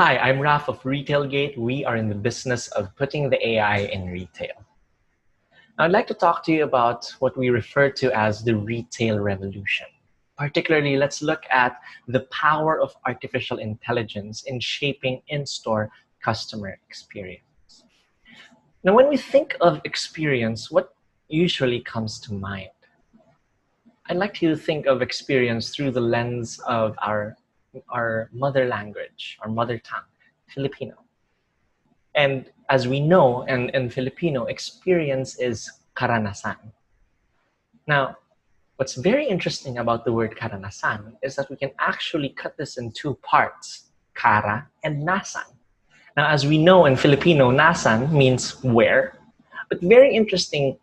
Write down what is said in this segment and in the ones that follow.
Hi, I'm Raf of Retailgate. We are in the business of putting the AI in retail. I'd like to talk to you about what we refer to as the retail revolution. Particularly, let's look at the power of artificial intelligence in shaping in-store customer experience. Now, when we think of experience, what usually comes to mind? I'd like to think of experience through the lens of our mother language, our mother tongue, Filipino. And as we know, in Filipino, experience is karanasan. Now, what's very interesting about the word karanasan is that we can actually cut this in two parts, kara and nasan. Now, as we know in Filipino, nasan means where, but very interestingly,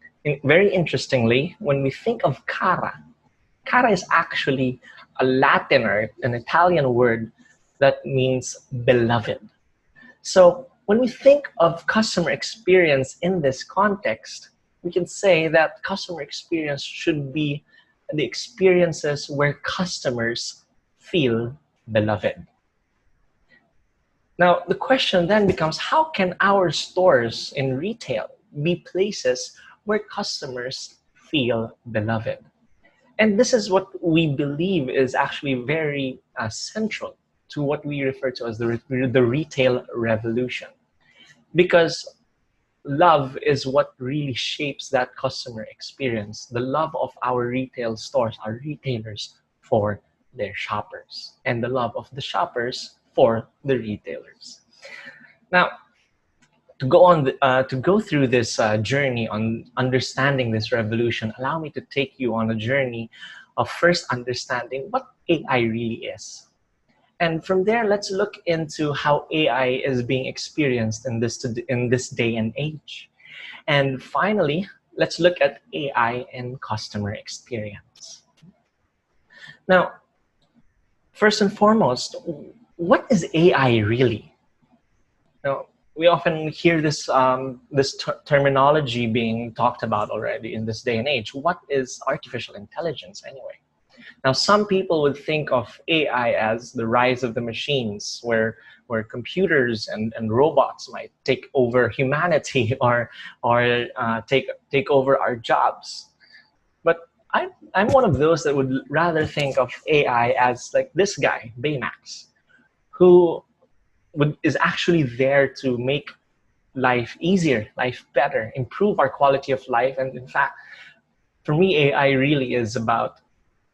when we think of kara, kara is actually a Latin or an Italian word that means beloved. So when we think of customer experience in this context, we can say that customer experience should be the experiences where customers feel beloved. Now, the question then becomes, how can our stores in retail be places where customers feel beloved? And this is what we believe is actually very central to what we refer to as the retail revolution. Because love is what really shapes that customer experience. The love of our retail stores, our retailers, for their shoppers, and the love of the shoppers for the retailers. Now, to go through this journey on understanding this revolution, allow me to take you on a journey of first understanding what AI really is. And from there, let's look into how AI is being experienced in this day and age. And finally, let's look at AI and customer experience. Now, first and foremost, what is AI really? Now, we often hear this terminology being talked about already in this day and age. What is artificial intelligence anyway? Now, some people would think of AI as the rise of the machines, where computers and robots might take over humanity or take over our jobs. But I'm one of those that would rather think of AI as like this guy, Baymax, who is actually there to make life easier, life better, improve our quality of life. And in fact, for me, AI really is about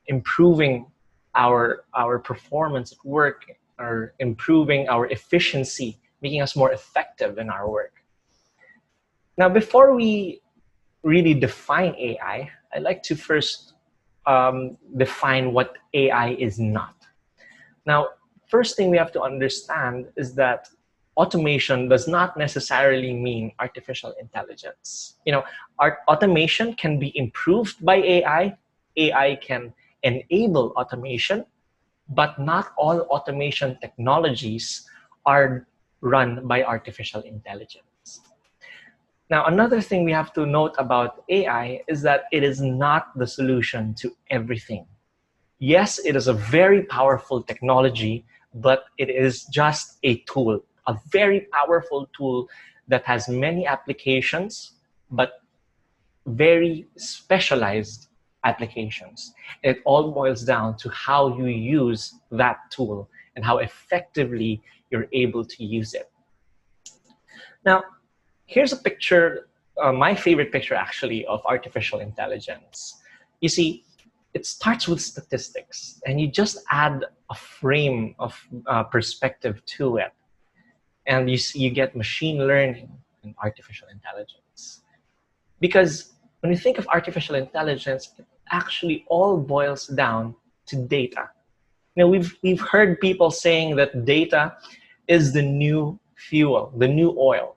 improving our performance at work, or improving our efficiency, making us more effective in our work. Now, before we really define AI, I'd like to first define what AI is not. Now, first thing we have to understand is that automation does not necessarily mean artificial intelligence. Automation can be improved by AI. AI can enable automation, but not all automation technologies are run by artificial intelligence. Now, another thing we have to note about AI is that it is not the solution to everything. Yes, it is a very powerful technology, but it is just a tool, a very powerful tool that has many applications, but very specialized applications. It all boils down to how you use that tool and how effectively you're able to use it. Now, here's a picture, my favorite picture actually, of artificial intelligence. You see, it starts with statistics, and you just add a frame of perspective to it. And you get machine learning and artificial intelligence. Because when you think of artificial intelligence, it actually all boils down to data. We've heard people saying that data is the new fuel, the new oil.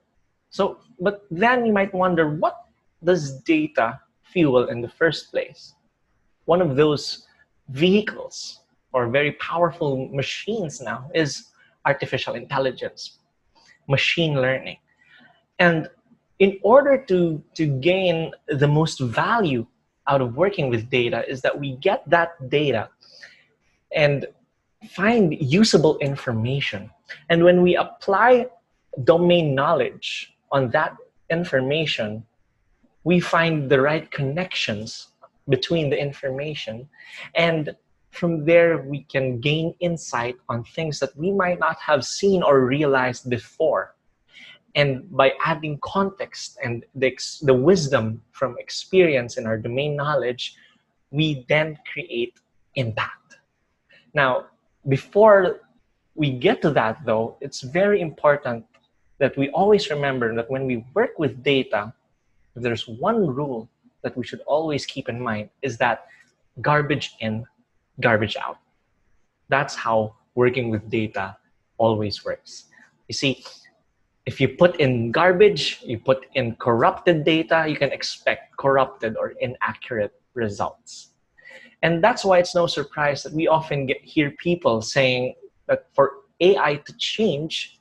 So, but then you might wonder, what does data fuel in the first place? One of those vehicles or very powerful machines now is artificial intelligence, machine learning. And in order to gain the most value out of working with data is that we get that data and find usable information And when we apply domain knowledge on that information, we find the right connections between the information, and from there we can gain insight on things that we might not have seen or realized before. And by adding context and the wisdom from experience in our domain knowledge, we then create impact. Now, before we get to that though, it's very important that we always remember that when we work with data, there's one rule that we should always keep in mind, is that garbage in, garbage out. That's how working with data always works. You see, if you put in garbage, you put in corrupted data, you can expect corrupted or inaccurate results. And that's why it's no surprise that we often hear people saying that for AI to change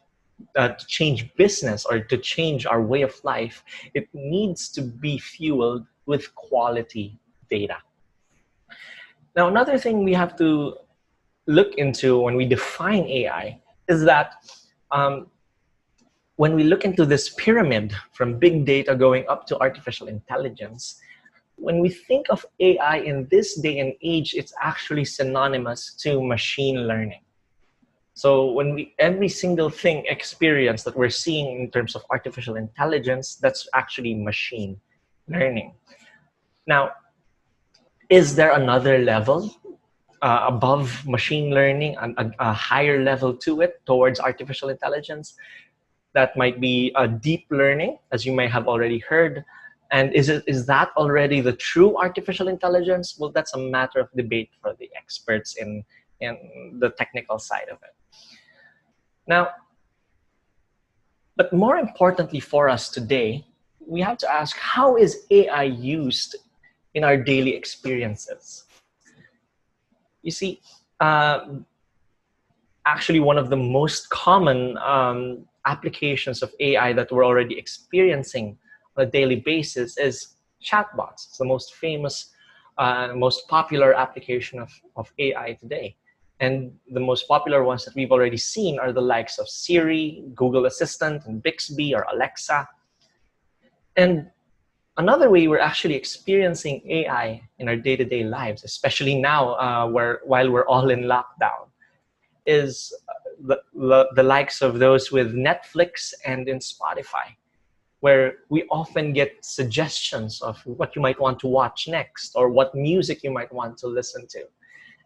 business or to change our way of life, it needs to be fueled with quality data. Now, another thing we have to look into when we define AI is that when we look into this pyramid from big data going up to artificial intelligence, when we think of AI in this day and age, it's actually synonymous to machine learning. So when every single thing experience that we're seeing in terms of artificial intelligence, that's actually machine learning. Now, is there another level above machine learning, a higher level to it towards artificial intelligence? That might be a deep learning, as you may have already heard. And is that already the true artificial intelligence? Well, that's a matter of debate for the experts in the technical side of it. Now, but more importantly for us today, we have to ask, how is AI used in our daily experiences? You see, actually one of the most common applications of AI that we're already experiencing on a daily basis is chatbots. It's the most famous, most popular application of AI today. And the most popular ones that we've already seen are the likes of Siri, Google Assistant, and Bixby or Alexa. And another way we're actually experiencing AI in our day-to-day lives, especially now while we're all in lockdown, is the likes of those with Netflix and in Spotify, where we often get suggestions of what you might want to watch next or what music you might want to listen to.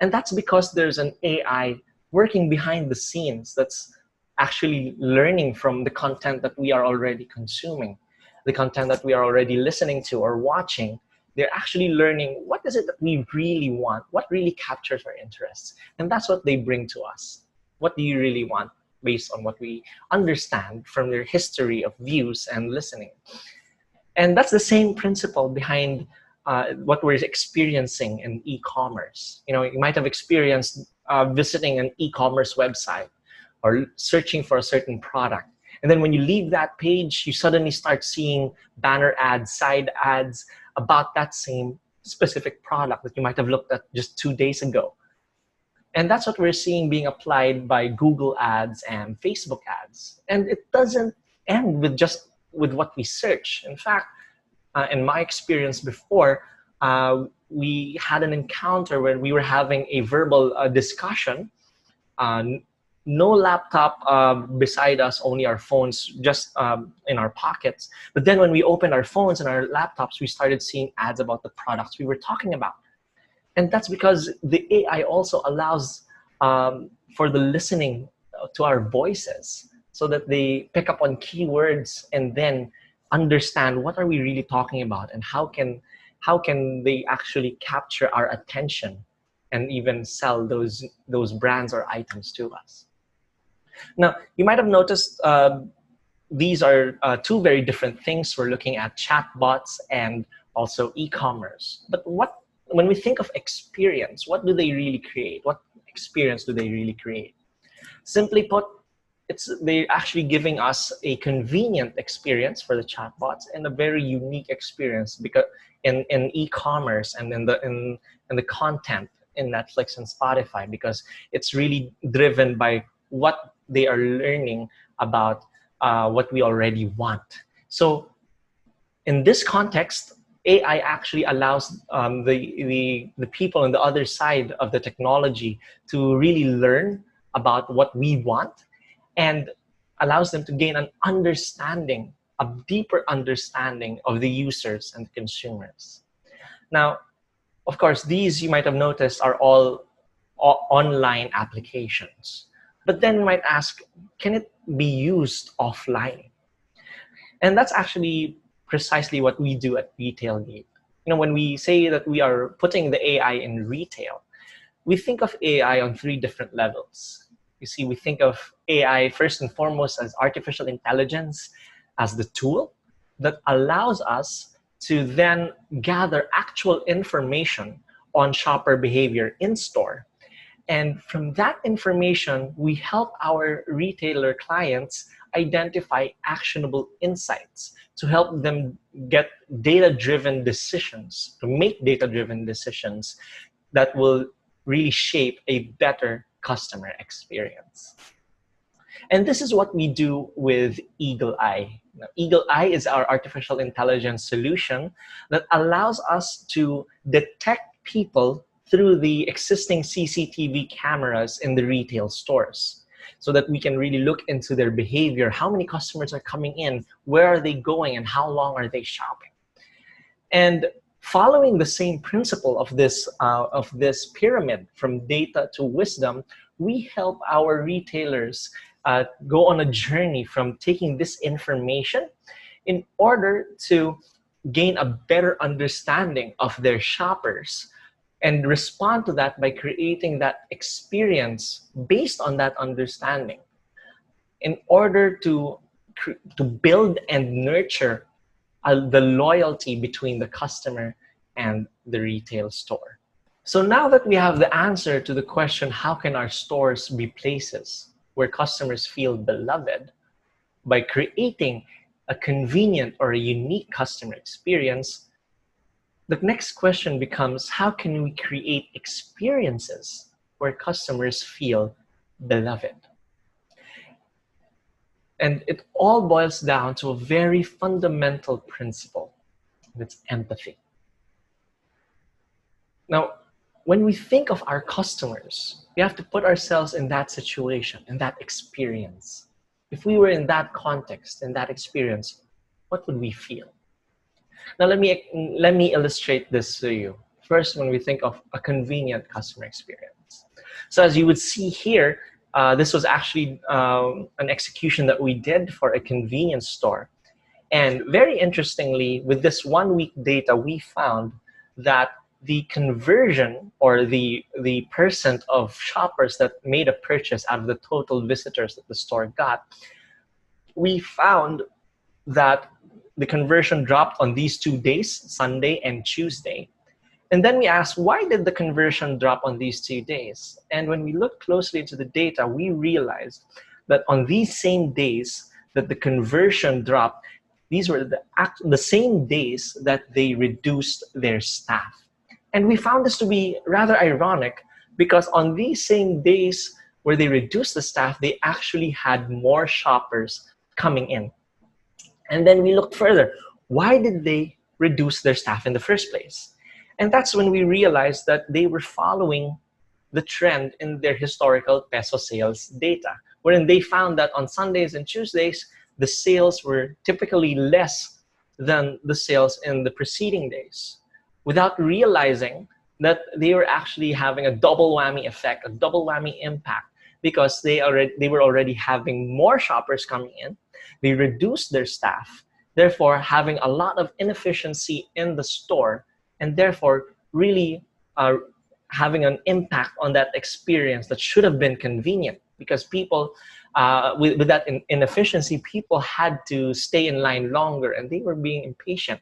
And that's because there's an AI working behind the scenes that's actually learning from the content that we are already consuming, the content that we are already listening to or watching. They're actually learning what is it that we really want, what really captures our interests. And that's what they bring to us. What do you really want based on what we understand from their history of views and listening? And that's the same principle behind what we're experiencing in e-commerce. You know, you might have experienced visiting an e-commerce website or searching for a certain product. And then when you leave that page, you suddenly start seeing banner ads, side ads about that same specific product that you might have looked at just 2 days ago. And that's what we're seeing being applied by Google ads and Facebook ads. And it doesn't end with what we search. In fact, in my experience before, we had an encounter where we were having a verbal discussion. No laptop beside us, only our phones just in our pockets. But then when we opened our phones and our laptops, we started seeing ads about the products we were talking about. And that's because the AI also allows for the listening to our voices so that they pick up on keywords and then understand what are we really talking about and how can they actually capture our attention and even sell those brands or items to us. Now, you might have noticed these are two very different things. We're looking at chatbots and also e-commerce. But when we think of experience, what do they really create? What experience do they really create? Simply put, they're actually giving us a convenient experience for the chatbots and a very unique experience because in e-commerce and in the content in Netflix and Spotify, because it's really driven by what they are learning about what we already want. So in this context, AI actually allows the people on the other side of the technology to really learn about what we want, and allows them to gain an understanding, a deeper understanding of the users and the consumers. Now, of course, these you might have noticed are all online applications. But then you might ask, can it be used offline? And that's actually precisely what we do at Retailgate. When we say that we are putting the AI in retail, we think of AI on three different levels. You see, we think of AI first and foremost as artificial intelligence, as the tool that allows us to then gather actual information on shopper behavior in store. And from that information, we help our retailer clients identify actionable insights to help them get data-driven decisions, to make data-driven decisions that will really shape a better customer experience. And this is what we do with Eagle Eye. Now, Eagle Eye is our artificial intelligence solution that allows us to detect people through the existing CCTV cameras in the retail stores, so that we can really look into their behavior, how many customers are coming in, where are they going, and how long are they shopping. And following the same principle of this pyramid from data to wisdom, we help our retailers go on a journey from taking this information in order to gain a better understanding of their shoppers and respond to that by creating that experience based on that understanding in order to build and nurture the loyalty between the customer and the retail store. So now that we have the answer to the question, how can our stores be places where customers feel beloved, by creating a convenient or a unique customer experience, the next question becomes, how can we create experiences where customers feel beloved? And it all boils down to a very fundamental principle. That's empathy. Now, when we think of our customers, we have to put ourselves in that situation, in that experience. If we were in that context, in that experience, what would we feel? Now, let me illustrate this to you. First, when we think of a convenient customer experience. So as you would see here, this was actually an execution that we did for a convenience store. And very interestingly, with this 1 week data, we found that the conversion, or the percent of shoppers that made a purchase out of the total visitors that the store got, we found that the conversion dropped on these 2 days, Sunday and Tuesday. And then we asked, why did the conversion drop on these 2 days? And when we looked closely into the data, we realized that on these same days that the conversion dropped, these were the same days that they reduced their staff. And we found this to be rather ironic, because on these same days where they reduced the staff, they actually had more shoppers coming in. And then we looked further. Why did they reduce their staff in the first place? And that's when we realized that they were following the trend in their historical peso sales data, wherein they found that on Sundays and Tuesdays, the sales were typically less than the sales in the preceding days, without realizing that they were actually having a double whammy effect, a double whammy impact, because they were already having more shoppers coming in. They reduced their staff, therefore having a lot of inefficiency in the store, and therefore really having an impact on that experience that should have been convenient, because people, with that inefficiency, people had to stay in line longer and they were being impatient.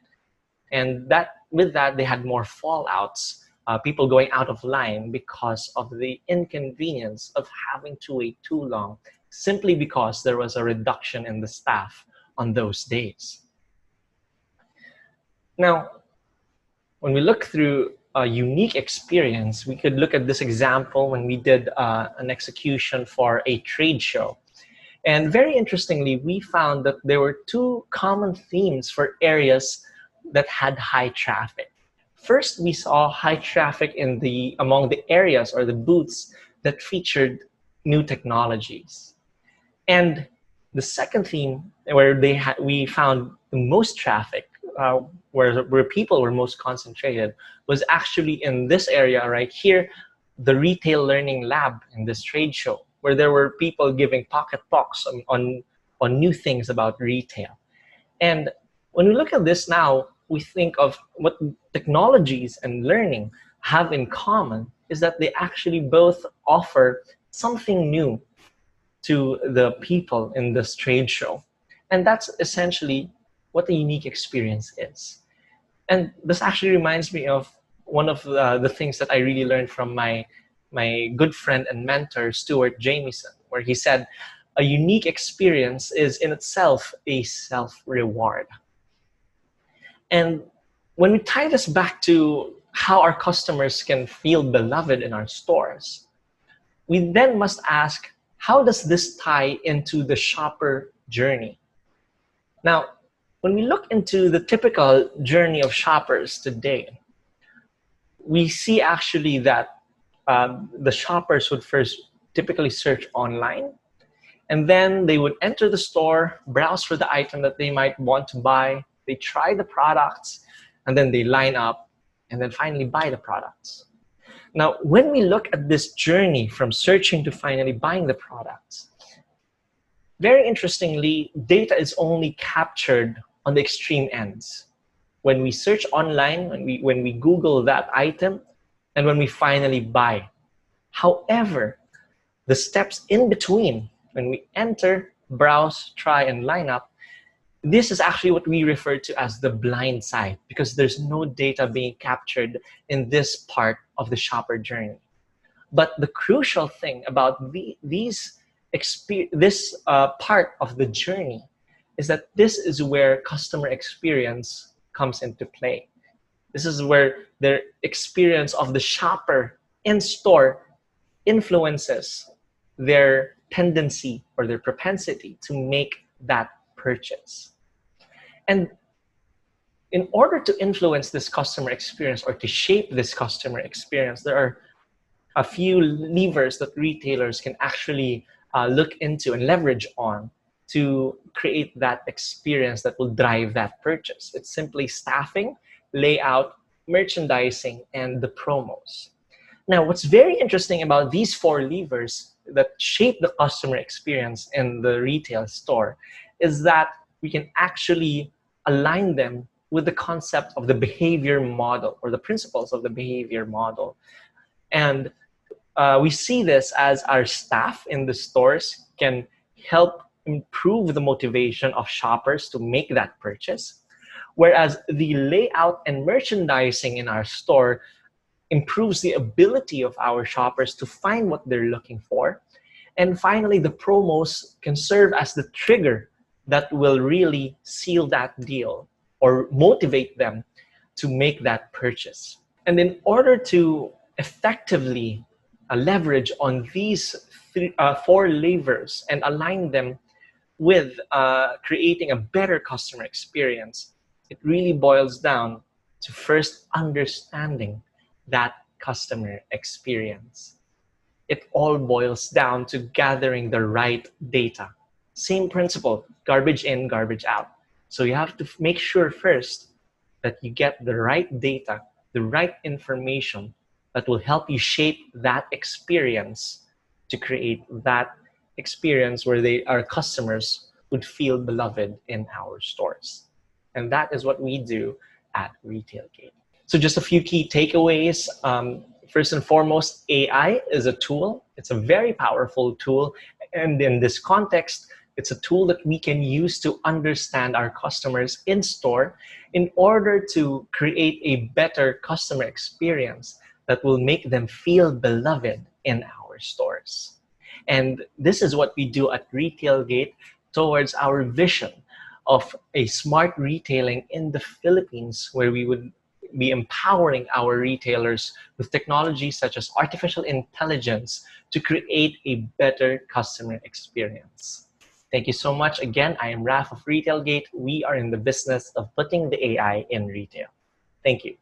And with that, they had more fallouts, people going out of line because of the inconvenience of having to wait too long, simply because there was a reduction in the staff on those days. Now, when we look through a unique experience, we could look at this example when we did an execution for a trade show. And very interestingly, we found that there were two common themes for areas that had high traffic. First, we saw high traffic among the areas or the booths that featured new technologies. And the second theme where we found the most traffic, where people were most concentrated, was actually in this area right here, the retail learning lab in this trade show, where there were people giving pocket talks on new things about retail. And when we look at this now, we think of what technologies and learning have in common is that they actually both offer something new to the people in this trade show. And that's essentially what a unique experience is. And this actually reminds me of one of the things that I really learned from my good friend and mentor, Stuart Jamieson, where he said, a unique experience is in itself a self-reward. And when we tie this back to how our customers can feel beloved in our stores, we then must ask, how does this tie into the shopper journey? Now, when we look into the typical journey of shoppers today, we see actually that the shoppers would first typically search online, and then they would enter the store, browse for the item that they might want to buy, they try the products, and then they line up, and then finally buy the products. Now, when we look at this journey from searching to finally buying the products, very interestingly, data is only captured on the extreme ends. When we search online, when we Google that item, and when we finally buy. However, the steps in between, when we enter, browse, try, and line up, this is actually what we refer to as the blind side, because there's no data being captured in this part of the shopper journey. But the crucial thing about this part of the journey is that this is where customer experience comes into play. This is where the experience of the shopper in store influences their tendency or their propensity to make that purchase. And in order to influence this customer experience or to shape this customer experience, there are a few levers that retailers can actually look into and leverage on to create that experience that will drive that purchase. It's simply staffing, layout, merchandising, and the promos. Now, what's very interesting about these four levers that shape the customer experience in the retail store is that we can actually align them with the concept of the behavior model or the principles of the behavior model. And we see this as our staff in the stores can help improve the motivation of shoppers to make that purchase, whereas the layout and merchandising in our store improves the ability of our shoppers to find what they're looking for. And finally, the promos can serve as the trigger that will really seal that deal or motivate them to make that purchase. And in order to effectively leverage on these four levers and align them with creating a better customer experience, it really boils down to first understanding that customer experience. It all boils down to gathering the right data. Same principle, garbage in, garbage out. So you have to make sure first that you get the right data, the right information that will help you shape that experience to create that experience where our customers would feel beloved in our stores. And that is what we do at Retailgate. So just a few key takeaways. First and foremost, AI is a tool. It's a very powerful tool. And in this context, it's a tool that we can use to understand our customers in store in order to create a better customer experience that will make them feel beloved in our stores. And this is what we do at Retailgate towards our vision of a smart retailing in the Philippines, where we would be empowering our retailers with technologies such as artificial intelligence to create a better customer experience. Thank you so much. Again, I am Raf of Retailgate. We are in the business of putting the AI in retail. Thank you.